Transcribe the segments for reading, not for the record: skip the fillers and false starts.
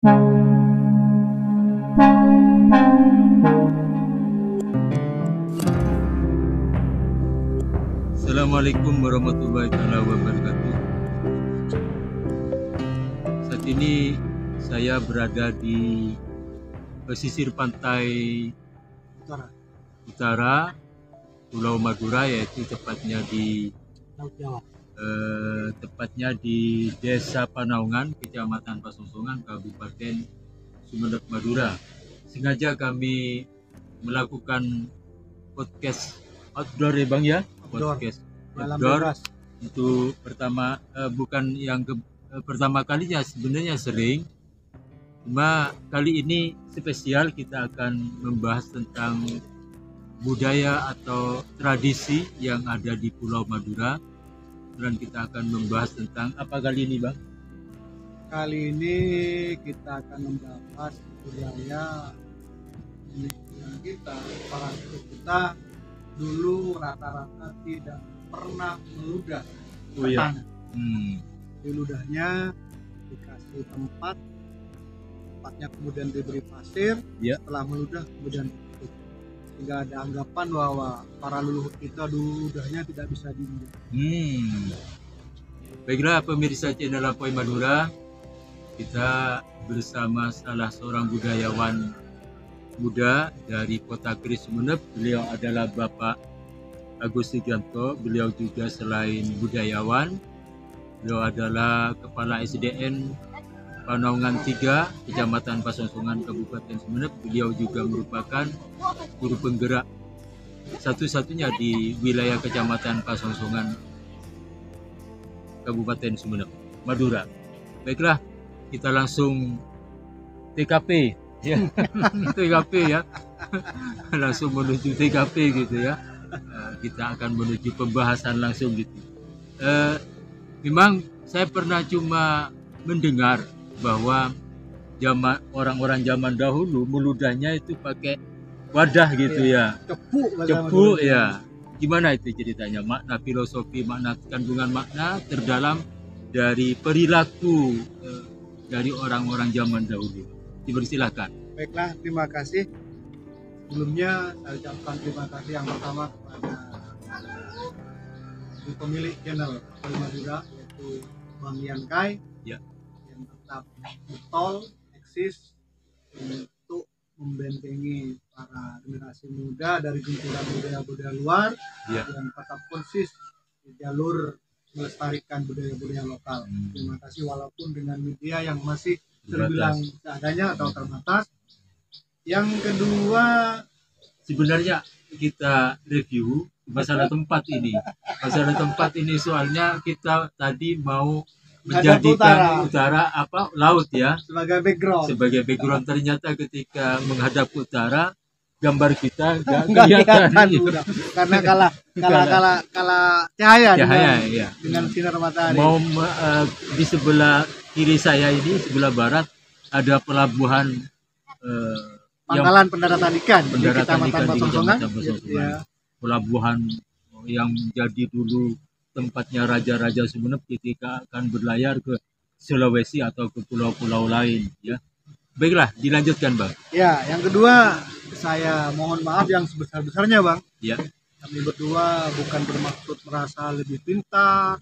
Assalamualaikum warahmatullahi wabarakatuh. Saat ini saya berada di pesisir pantai utara Pulau Madura, yaitu tepatnya di Desa Panaungan, Kecamatan Pasongsongan, Kabupaten Sumeneb, Madura. Sengaja kami melakukan podcast outdoor ya Bang ya, podcast outdoor. Itu bukan yang pertama kalinya, sebenarnya sering. Cuma kali ini spesial, kita akan membahas tentang budaya atau tradisi yang ada di Pulau Madura. Dan kita akan membahas tentang apa kali ini Bang? Kali ini kita akan membahas budaya yang para suku kita dulu rata-rata tidak pernah meludah tanah. Diludahnya dikasih tempatnya kemudian diberi pasir, setelah meludah kemudian tutup. Sehingga ada anggapan bahwa para leluhur kita dulu ludahnya tidak bisa diinjak. Baiklah pemirsa channel Apoy Madura, kita bersama salah seorang budayawan muda dari Kota Keris Sumeneb. Beliau adalah Bapak Agus Sugianto. Beliau juga selain budayawan, beliau adalah Kepala SDN Panaungan 3, Kecamatan Pasongsongan, Kabupaten Sumeneb. Beliau juga merupakan guru penggerak satu-satunya di wilayah Kecamatan Pasongsongan, Kabupaten Sumeneb, Madura. Baiklah, kita langsung TKP ya. TKP ya. Langsung menuju TKP gitu ya. Kita akan menuju pembahasan langsung gitu. Memang saya pernah cuma mendengar bahwa orang-orang zaman dahulu meludahnya itu pakai wadah gitu ya. Cepu ya. Gimana itu ceritanya? Makna filosofi, makna kandungan makna terdalam dari perilaku dari orang-orang zaman dahulu. Dipersilakan. Baiklah, terima kasih. Sebelumnya saya ucapkan terima kasih yang pertama kepada pemilik channel Apoy Madura, yaitu Bang Yankai, yang tetap betul eksis untuk membentengi para generasi muda dari guncangan budaya-budaya luar, dan tetap konsis di jalur melestarikan budaya-budaya lokal. Terima kasih, walaupun dengan media yang masih terbilang seadanya atau terbatas. Yang kedua, sebenarnya kita review masalah tempat ini. Masalah tempat ini soalnya kita tadi mau menjadikan utara laut ya sebagai background. Ternyata ketika menghadap ke utara, gambar kita nggak kelihatan karena kalah cahaya ya. Dengan sinar matahari. Di sebelah kiri saya ini, sebelah barat, ada pelabuhan pangkalan pendaratan ikan di Kecamatan Pasongsongan. Pelabuhan yang jadi dulu tempatnya raja-raja Sumeneb ketika akan berlayar ke Sulawesi atau ke pulau-pulau lain ya. Baiklah, dilanjutkan Bang. Ya, yang kedua, saya mohon maaf yang sebesar-besarnya Bang. Ya. Kami berdua bukan bermaksud merasa lebih pintar,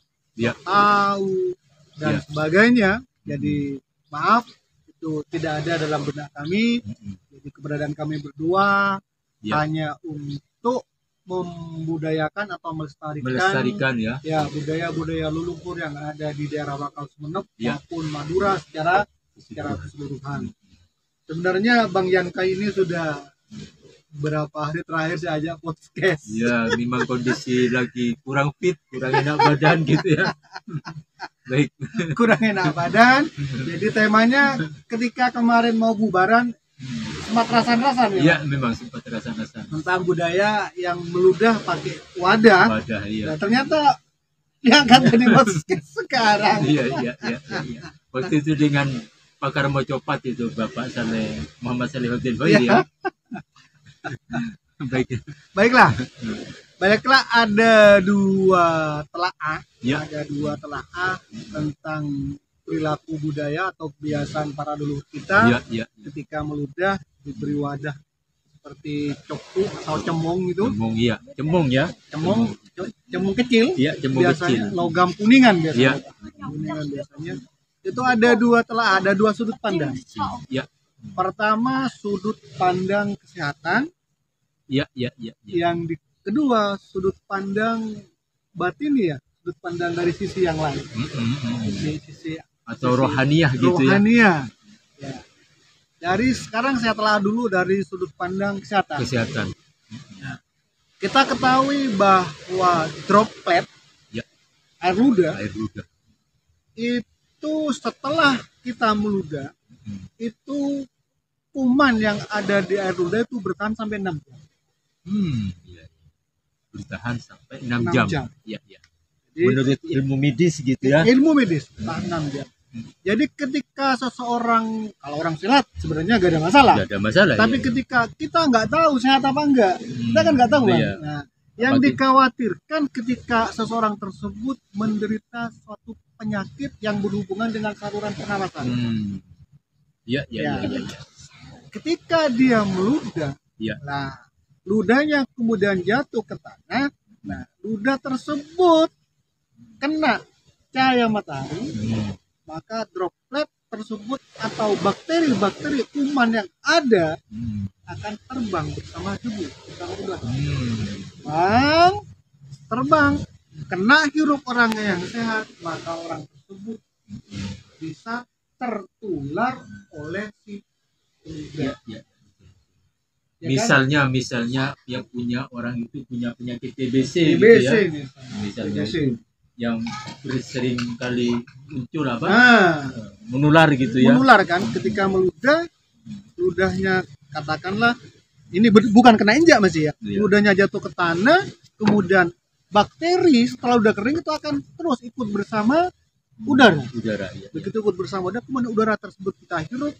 tahu dan sebagainya. Jadi maaf, itu tidak ada dalam benak kami. Jadi keberadaan kami berdua hanya untuk membudayakan atau melestarikan ya budaya-budaya leluhur yang ada di daerah lokal Sumeneb maupun Madura secara keseluruhan. Sebenarnya Bang Yankai ini sudah berapa hari terakhir saya ajak podcast. Ya, memang kondisi lagi kurang fit, kurang enak badan gitu ya. Baik. Kurang enak badan. Jadi temanya ketika kemarin mau bubaran sempat rasan-rasan ya. Iya, memang sempat rasan-rasan. Tentang budaya yang meludah pakai wadah. Iya. Nah, ternyata diangkat jadi podcast sekarang. Iya. Waktu itu dengan pakar mocopat itu Bapak Muhammad Salihuddin ya. Baiklah. Ada dua telaah tentang perilaku budaya atau kebiasaan para leluhur kita Iya, iya. ketika meludah diberi wadah seperti copu atau cemong itu. Cemong, iya. Cemong ya. Cemong kecil, Iya, cemong biasanya kecil. logam kuningan biasanya. Iya. Kuningan biasanya. Itu ada dua sudut pandang. Iya. Pertama sudut pandang kesehatan, Iya, iya, iya. Iya. yang kedua sudut pandang batin ya, sudut pandang dari sisi yang lain. Sisi Atau rohaniah gitu ya. rohaniah. Ya. Dari sekarang saya telah dulu dari sudut pandang kesehatan. Kesehatan. Kita ketahui bahwa droplet Ya. air ludah Air ludah. itu setelah kita meludah itu kuman yang ada di air ludah itu bertahan sampai 6 jam. Iya. Bertahan sampai 6 6 jam. jam. Iya, iya. Jadi, Menurut ilmu medis gitu ya. ilmu medis bertahan 6 jam. Jadi ketika seseorang, kalau orang silat sebenarnya gak ada masalah. Tidak ada masalah. Tapi ya. ketika kita nggak tahu sehat apa enggak, kita kan nggak tahu kan. Iya. Nah, yang Apalagi- dikhawatirkan ketika seseorang tersebut menderita suatu penyakit yang berhubungan dengan saluran pernapasan. Iya, iya, Ya. iya, iya. Ketika dia meludah, Iya. nah ludahnya kemudian jatuh ke tanah, nah ludah tersebut kena cahaya matahari, maka droplet tersebut atau bakteri-bakteri kuman yang ada akan terbang bersama debu, bersama udara. Bang, terbang, kena hirup orangnya yang sehat, maka orang tersebut bisa tertular oleh si Iya, iya. Ya kan? Misalnya yang punya orang itu punya penyakit TBC, TBC gitu ya. misalnya. Misalnya TBC. itu yang sering kali muncul apa? Nah, Menular gitu ya. menular kan ketika meludah, ludahnya katakanlah ini bukan kena injak masih ya. Iya. Ludahnya jatuh ke tanah, kemudian bakteri setelah udah kering itu akan terus ikut bersama udara. Udara ya. Begitu ikut bersama udara, kemudian udara tersebut kita hirup,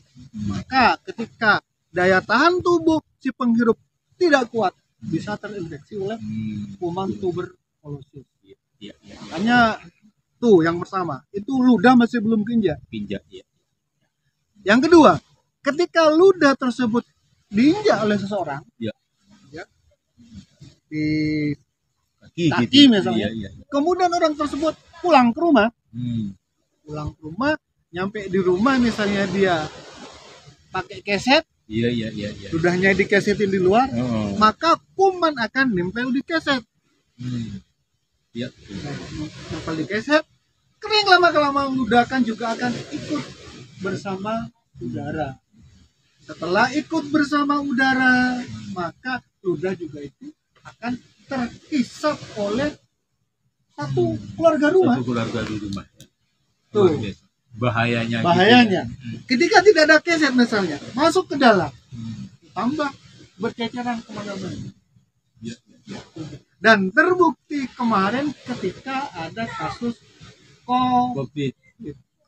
maka ketika daya tahan tubuh si penghirup tidak kuat, bisa terinfeksi oleh kuman tuberkulosis. Iya, iya. Hanya tuh yang pertama, itu ludah masih belum keinjak. Pinjak ya. Yang kedua, ketika ludah tersebut diinjak oleh seseorang, Ya. ya, di Kaki Kaki gitu. misalnya. Iya, iya. kemudian orang tersebut pulang ke rumah, Hmm. nyampe di rumah misalnya dia pakai keset, Iya, iya, iya, iya. ludahnya dikesetin di luar, Oh. maka kuman akan nempel di keset. Iya. Nempel di keset, kering lama-kelamaan ludah kan juga akan ikut bersama udara. Setelah ikut bersama udara, maka ludah juga itu akan terhisap oleh satu keluarga rumah. Satu keluarga di rumah. Ya. Tuh. Luar biasa. Bahayanya. Bahayanya. Gitu ya. Ketika tidak ada keset misalnya, masuk ke dalam, tambah berceceran kemana-mana. Iya, iya. Dan terbukti kemarin ketika ada kasus COVID.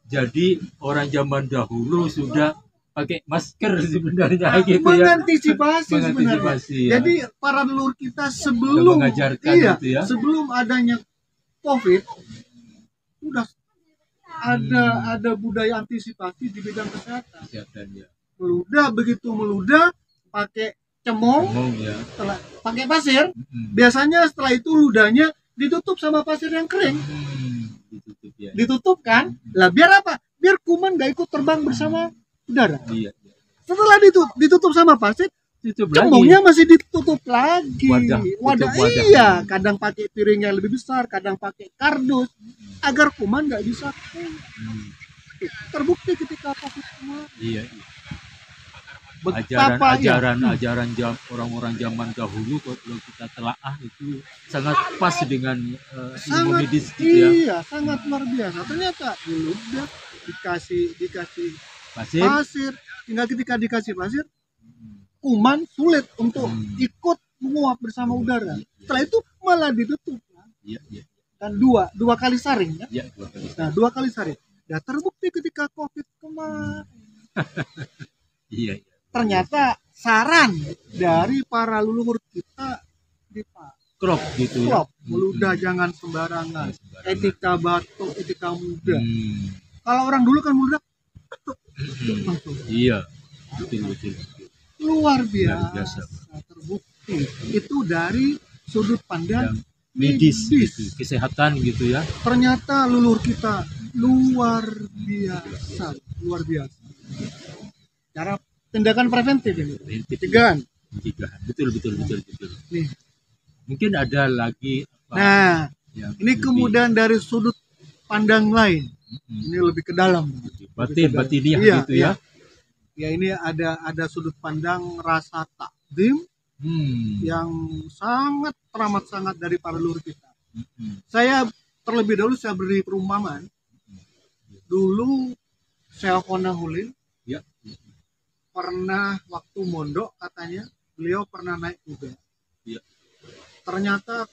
Jadi orang zaman dahulu sudah pakai masker sebenarnya gitu ya. mengantisipasi sebenarnya. Mengantisipasi, ya. Jadi para leluhur kita Sudah sebelum mengajarkan itu ya. sebelum adanya COVID sudah ada budaya antisipasi di bidang kesehatan. Kesehatan ya. Meludah, begitu meludah pakai cemong, Ngomong ya. setelah pakai pasir, biasanya setelah itu ludahnya ditutup sama pasir yang kering. Ditutup ya. Ditutup kan? Lah biar apa? Biar kuman gak ikut terbang bersama udara. Iya. Iya. Setelah ditutup sama pasir, Tutup lagi. cemongnya masih ditutup lagi. Wadah, tutup wadah. Iya, kadang pakai piring yang lebih besar, kadang pakai kardus agar kuman nggak bisa. Terbukti ketika COVID kemarin. Iya. Iya. Betapa ya. Ajaran orang-orang zaman dahulu kalau kita telaah itu sangat pas dengan ilmu Sangat medis gitu ya. iya, sangat luar biasa. Ternyata dulu udah dikasih Pasir. pasir, tinggal ketika dikasih pasir, kuman sulit untuk ikut menguap bersama udara. Setelah itu malah ditutup. Iya, iya. Dan dua kali saring ya. Iya, dua kali. Nah, 2 kali saring. Ya terbukti ketika COVID kemarin. Iya, iya. Ternyata saran dari para leluhur kita Crop gitu ya. meludah jangan sembarangan. Sembarangan. Etika batuk, etika muda. Kalau orang dulu kan meledak langsung. Iya, betul. Luar Luar biasa, biasa. terbukti itu dari sudut pandang Medis gitu, kesehatan gitu ya. ternyata leluhur kita luar biasa, luar biasa. Cara tindakan preventif ini, Preventif. pencegahan. Pencegahan. Betul. Nih. Mungkin ada lagi apa Nah, yang ini lebih- kemudian dari sudut pandang lain, Mm-mm. ini lebih ke dalam. batiniah Iya, gitu ya. Ya ini ada sudut pandang rasa takdim yang sangat teramat sangat dari para leluhur kita. Mm-mm. Saya terlebih dahulu saya beri perumpamaan. Dulu Syekh Konahulin Ya. pernah waktu mondok katanya beliau pernah naik kuda. Iya. Ternyata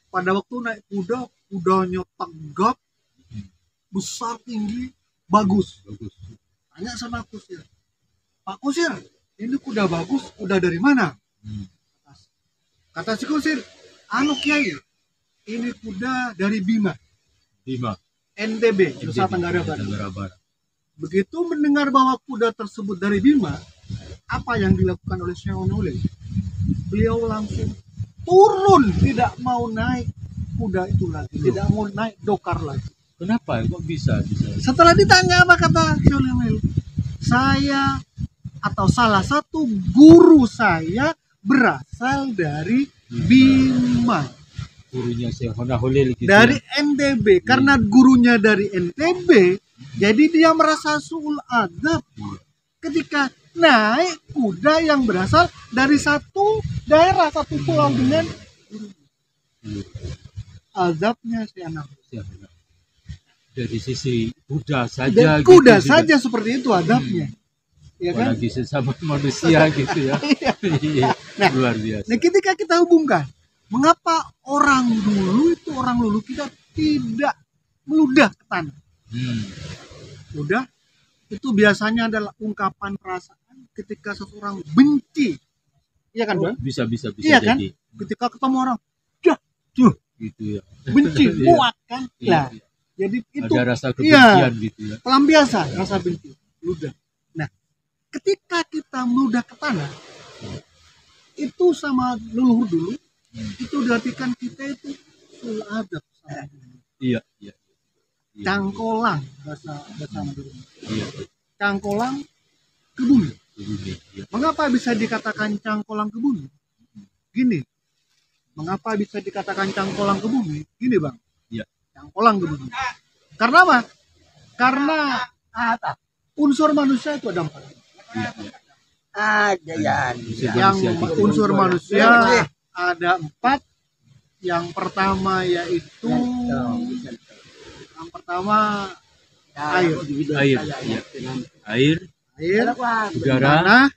pada waktu naik kuda, kudanya tegap, besar, tinggi, bagus. Bagus. Tanya sama kusir, Pak Kusir, ini kuda bagus, kuda dari mana? Hmm. Kata si kusir, anu Kiai, ini kuda dari Bima, 5. NTB, Nusa Tenggara Barat. Tenggara Barat. Begitu mendengar bahwa kuda tersebut dari Bima, apa yang dilakukan oleh Syekh Konahulin? Beliau langsung turun, tidak mau naik kuda itu lagi, tidak mau naik dokar lagi. Kenapa? Kok bisa? Setelah ditanya apa kata Syekh Konahulin? Saya atau salah satu guru saya berasal dari Bima, Gurunya Syekh Konahulin gitu. dari NTB. Karena gurunya dari NTB, jadi dia merasa suul adab ketika naik kuda yang berasal dari satu daerah, satu pulau dengan azabnya si anak. Ya. Dari sisi kuda saja. Dan gitu kuda juga. saja seperti itu adabnya. Ya kan? Apalagi sesama manusia gitu ya. Iya. Nah, Luar biasa. Nah, ketika kita hubungkan, mengapa orang dulu kita tidak meludah ke tanah? Ludah itu biasanya adalah ungkapan perasaan ketika seseorang benci. Iya kan, Bang? Bisa Iya kan? jadi. Ketika ketemu orang, Gitu ya. benci, Iya. muak kan? Iya, Nah, iya. jadi itu Ada rasa kebencian gitu ya. pelampiasan rasa benci, ludah. Nah, ketika kita meludah ke tanah, itu sama leluhur dulu, itu diartikan kita itu sul adab sama leluhur. Iya. Cangkolang bahasa Madura. Iya. Cangkolang ke bumi. Iya. Mengapa bisa dikatakan cangkolang ke bumi? Gini. Mengapa bisa dikatakan cangkolang ke bumi? Gini, Bang. Iya. Cangkolang ke bumi. Karena apa? Karena unsur manusia itu ada 4. Iya. Ada ya. Yang Manusia. unsur manusia ada 4. Yang pertama yaitu air. Air. Iya. Air, Air, udara,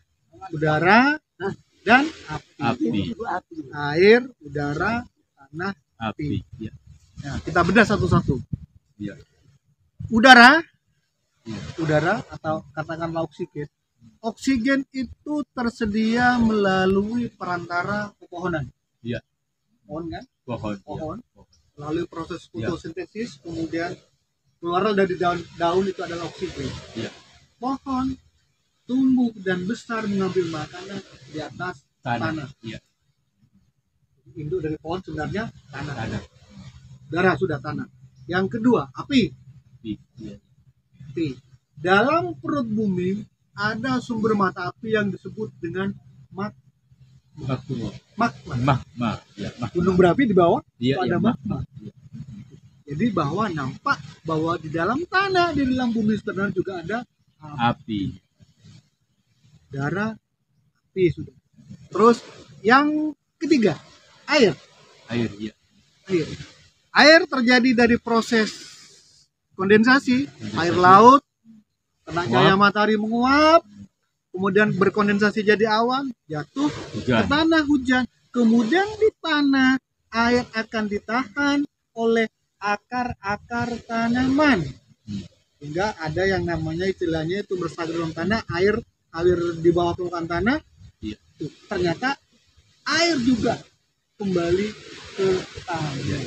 udara, dan api. air, udara, tanah, Api. Iya. Nah, kita bedah satu-satu. Iya. Udara, Iya. udara atau katakanlah oksigen. Oksigen itu tersedia melalui perantara pepohonan. Iya. Pohon kan? Pohon. Pohon. Iya. Melalui proses fotosintesis, kemudian keluar dari daun itu adalah oksigen. Iya. Pohon tumbuh dan besar mengambil makanan di atas tanah. Iya. Induk dari pohon sebenarnya tanah. Tanah. Udara sudah tanah. Yang kedua, api. Iya. Api. Dalam perut bumi ada sumber mata api yang disebut dengan Magma. magma. Ya. Gunung berapi di bawah Iya. itu ada magma. Iya. Jadi bahwa nampak bahwa di dalam tanah, di dalam bumi sebenarnya juga ada Api. darah, api sudah. Terus yang ketiga, air. Air. Iya. Air. Air terjadi dari proses kondensasi, air laut, kena cahaya matahari menguap, kemudian berkondensasi jadi awan, jatuh ke Hujan. tanah hujan. Kemudian di tanah air akan ditahan oleh akar-akar tanaman. Hingga ada yang namanya istilahnya itu bersarang dalam tanah, air di bawah permukaan tanah. Iya. Tuh, ternyata air juga kembali ke tanah.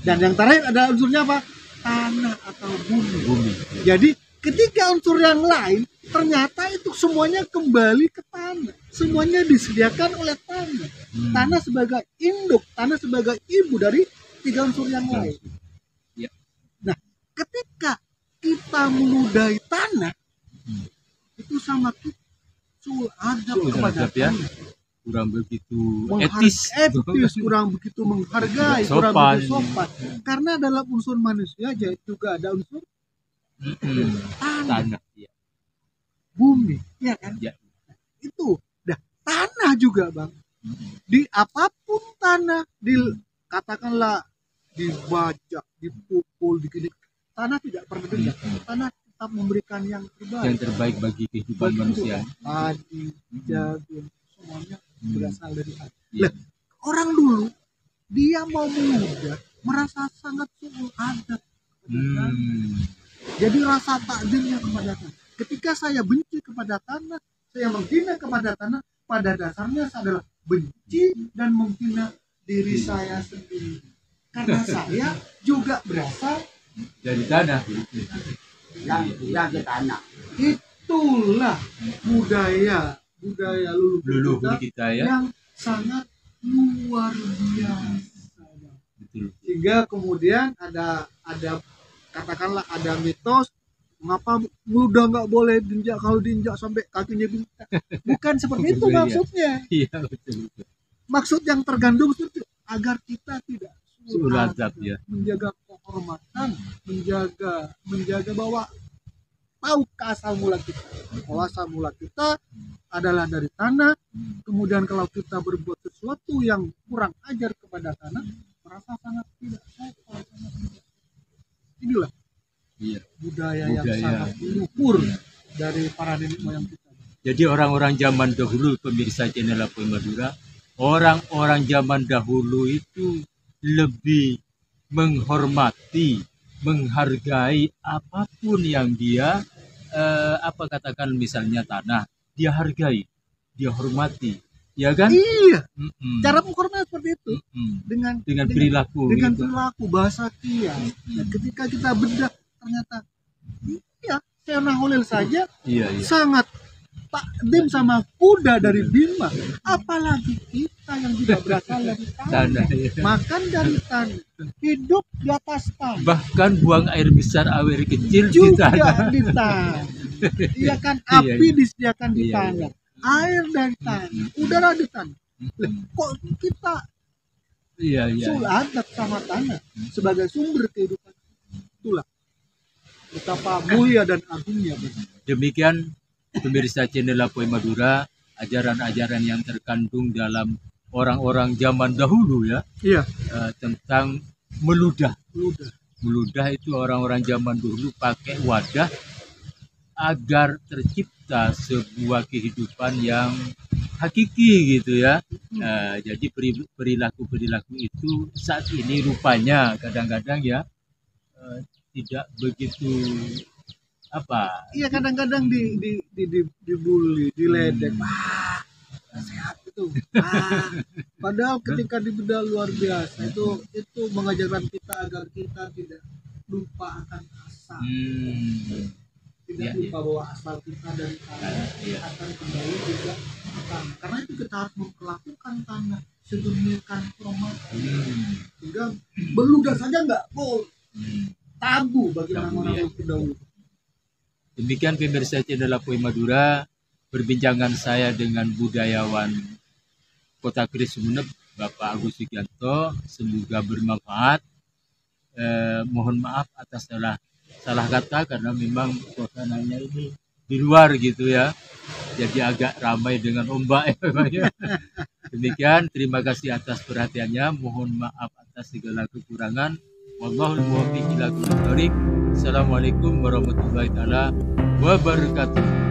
Dan yang terakhir ada unsurnya apa? tanah atau bumi. Bumi. Jadi ketika unsur yang lain ternyata itu semuanya kembali ke tanah. Semuanya disediakan oleh tanah. Tanah sebagai induk, tanah sebagai ibu dari tiga unsur yang lain. Ya. Nah, ketika kita meludahi tanah, itu sama kita adab kepada ya. tanah. Kurang begitu etis, kurang begitu menghargai, sopan. kurang begitu sopan. Karena dalam unsur manusia juga ada unsur tanah, ya. Bumi, ya kan? Ya. Itu, tanah juga bang. Di apapun tanah, katakanlah dibajak, dipukul, tanah tidak pernah dendam. Tanah tetap memberikan yang terbaik. Yang terbaik bagi kehidupan manusia. Padi, jagung, semuanya berasal dari tanah. Ya. Orang dulu dia mau meludah merasa sangat sungguh adab. Jadi rasa takdirnya kepada tanah. Ketika saya benci kepada tanah, saya menghina kepada tanah, pada dasarnya saya adalah benci dan menghina diri saya sendiri. Karena saya juga berasal dari tanah. Yang ke tanah. Itulah budaya leluhur kita ya. Yang sangat luar biasa. Betul. Sehingga kemudian ada katakanlah ada mitos, mengapa muda nggak boleh diinjak, kalau diinjak sampai kakinya bintak. Bukan seperti itu maksudnya. Iya, betul. Maksud yang tergandung itu agar kita tidak suladab, ya. Menjaga kehormatan, menjaga bahwa tahu asal mula kita. Bahwa asal mula kita adalah dari tanah. Kemudian kalau kita berbuat sesuatu yang kurang ajar kepada tanah, merasa sangat tidak sopan. Inilah budaya yang sangat luhur dari para nenek moyang kita. Jadi orang-orang zaman dahulu, pemirsa channel Apoy Madura, orang-orang zaman dahulu itu lebih menghormati, menghargai apapun yang dia katakan misalnya tanah, dia hargai, dia hormati, ya kan? Iya. Cara menghormati seperti itu dengan perilaku, perilaku bahasa kias. Dan ketika kita bedah ternyata Seona Holil saja sangat takdim sama kuda dari Bima, apalagi kita yang juga berasal dari tanah, makan dari tanah, hidup di atas tanah, bahkan buang air besar, air kecil juga di tanah. Iya kan, api disediakan di tanah, air dari tanah, udara di tanah. Kok kita suladab sama tanah sebagai sumber kehidupan? Itulah betapa mulia dan agungnya. Demikian pemirsa channel Apoy Madura, ajaran-ajaran yang terkandung dalam orang-orang zaman dahulu ya. Iya. Tentang meludah. Meludah itu orang-orang zaman dahulu pakai wadah agar tercipta sebuah kehidupan yang hakiki gitu ya. Jadi perilaku-perilaku itu saat ini rupanya kadang-kadang ya tidak begitu kadang-kadang dibully, diledek, sehat itu. Padahal ketika dibedah luar biasa, itu mengajarkan kita agar kita tidak lupa akan asal. Tidak lupa bahwa asal kita dari tanah akan kembali juga ke tanah. Karena itu kita harus memperlakukan tanah sedemikian hormat. Sehingga beludah saja nggak boleh. Tabu bagi orang-orang yang terdahulu. Demikian pemirsa channel Apoy Madura, perbincangan saya dengan budayawan Kota Keris Sumeneb, Bapak Agus Sugianto. Semoga bermanfaat. Mohon maaf atas salah kata karena memang suasananya ini di luar gitu ya. Jadi agak ramai dengan ombak ya. Demikian, terima kasih atas perhatiannya. Mohon maaf atas segala kekurangan. Wallahul muwaffiq ila aqwamit thoriq. Assalamualaikum warahmatullahi taala wabarakatuh.